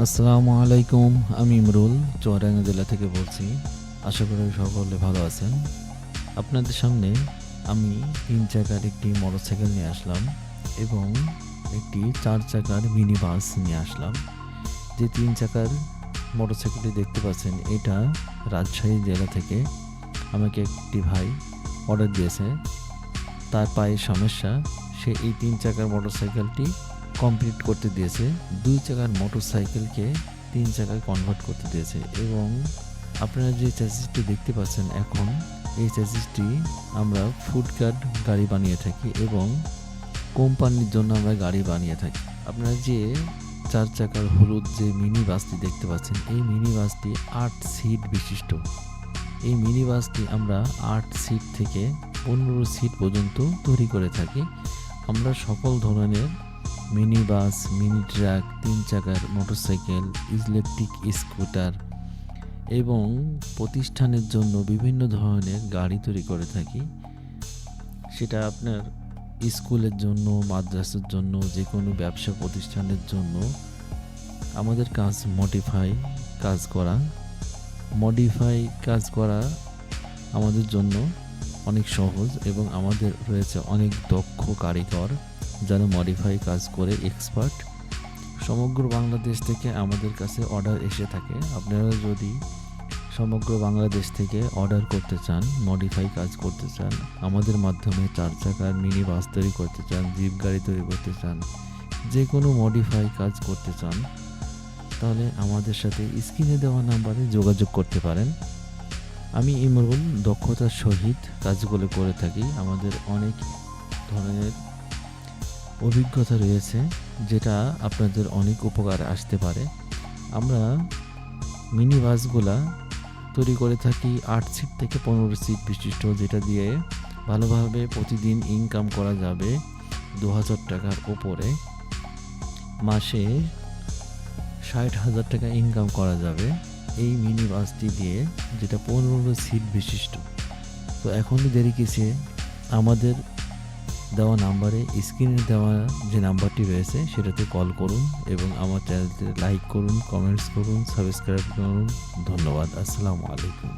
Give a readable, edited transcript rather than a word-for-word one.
আসসালামু আলাইকুম। আমি ইমরুল চুয়াডাঙ্গা জেলা থেকে বলছি। আশা করি সকলে ভালো আছেন। আপনাদের সামনে আমি ৩ চাকার একটি মোটরসাইকেল নিয়ে আসলাম এবং একটি ৪ চাকার মিনি বাস নিয়ে আসলাম। যে ৩ চাকার মোটরসাইকেলটি দেখতে পাচ্ছেন, এটা রাজশাহী জেলা থেকে আমাকে একটি ভাই অর্ডার দিয়েছে। তার পায়ে সমস্যা, সে এই ৩ চাকার মোটরসাইকেলটি কমপ্লিট করতে দিয়েছে। ২ চাকার মোটরসাইকেলকে ৩ চাকায় কনভার্ট করতে দিয়েছে এবং আপনারা যে চ্যাসিসটি দেখতে পাচ্ছেন এখন, এই চ্যাসিসটি আমরা ফুডকার্ট গাড়ি বানিয়ে থাকি এবং কোম্পানির জন্য আমরা গাড়ি বানিয়ে থাকি। আপনারা যে ৪ চাকার হলুদ যে মিনি বাসটি দেখতে পাচ্ছেন, এই মিনি বাসটি ৮ সিট বিশিষ্ট। এই মিনি বাসটি আমরা ৮ সিট থেকে ১৫ সিট পর্যন্ত তৈরি করে থাকি। আমরা সকল ধরনের মিনি বাস, মিনি ট্রাক, ৩ চাকার মোটরসাইকেল, ইলেকট্রিক স্কুটার এবং প্রতিষ্ঠানের জন্য বিভিন্ন ধরনের গাড়ি তৈরি করে থাকি। সেটা আপনার স্কুলের জন্য, মাদ্রাসার জন্য, যে কোনো ব্যবসা প্রতিষ্ঠানের জন্য। আমাদের কাজ মডিফাই কাজ করা আমাদের জন্য অনেক সহজ এবং আমাদের রয়েছে অনেক দক্ষ কারিগর যারা মডিফাই কাজ করে এক্সপার্ট। সমগ্র বাংলাদেশ থেকে আমাদের কাছে অর্ডার এসে থাকে। আপনারা যদি সমগ্র বাংলাদেশ থেকে অর্ডার করতে চান, মডিফাই কাজ করতে চান, আমাদের মাধ্যমে ৪ চাকার মিনি বাস তৈরি করতে চান, জিপ গাড়ি তৈরি করতে চান, যে কোনো মডিফাই কাজ করতে চান, তাহলে আমাদের সাথে স্ক্রিনে দেওয়া নাম্বারে যোগাযোগ করতে পারেন। আমি ইমরুল দক্ষতার সহিত কাজগুলো করে থাকি। আমাদের অনেক ধরনের অভিজ্ঞতা রয়েছে, যেটা আপনাদের অনেক উপকারে আসতে পারে। আমরা মিনি বাসগুলা তৈরি করে থাকি ৮ সিট থেকে ১৫ সিট বিশিষ্ট, যেটা দিয়ে ভালোভাবে প্রতিদিন ইনকাম করা যাবে ২,০০০ টাকার উপরে। মাসে ৬০,০০০ টাকা ইনকাম করা যাবে এই মিনি বাসটি দিয়ে, যেটা ১৫ সিট বিশিষ্ট। তো এখনই দেরি কিসে? আমাদের দেওয়া নাম্বারে, স্ক্রিনে দেওয়া যে নাম্বারটি রয়েছে সেটাতে কল করুন এবং আমার চ্যানেলটি লাইক করুন, কমেন্টস করুন, সাবস্ক্রাইব করুন। ধন্যবাদ। আসসালামু আলাইকুম।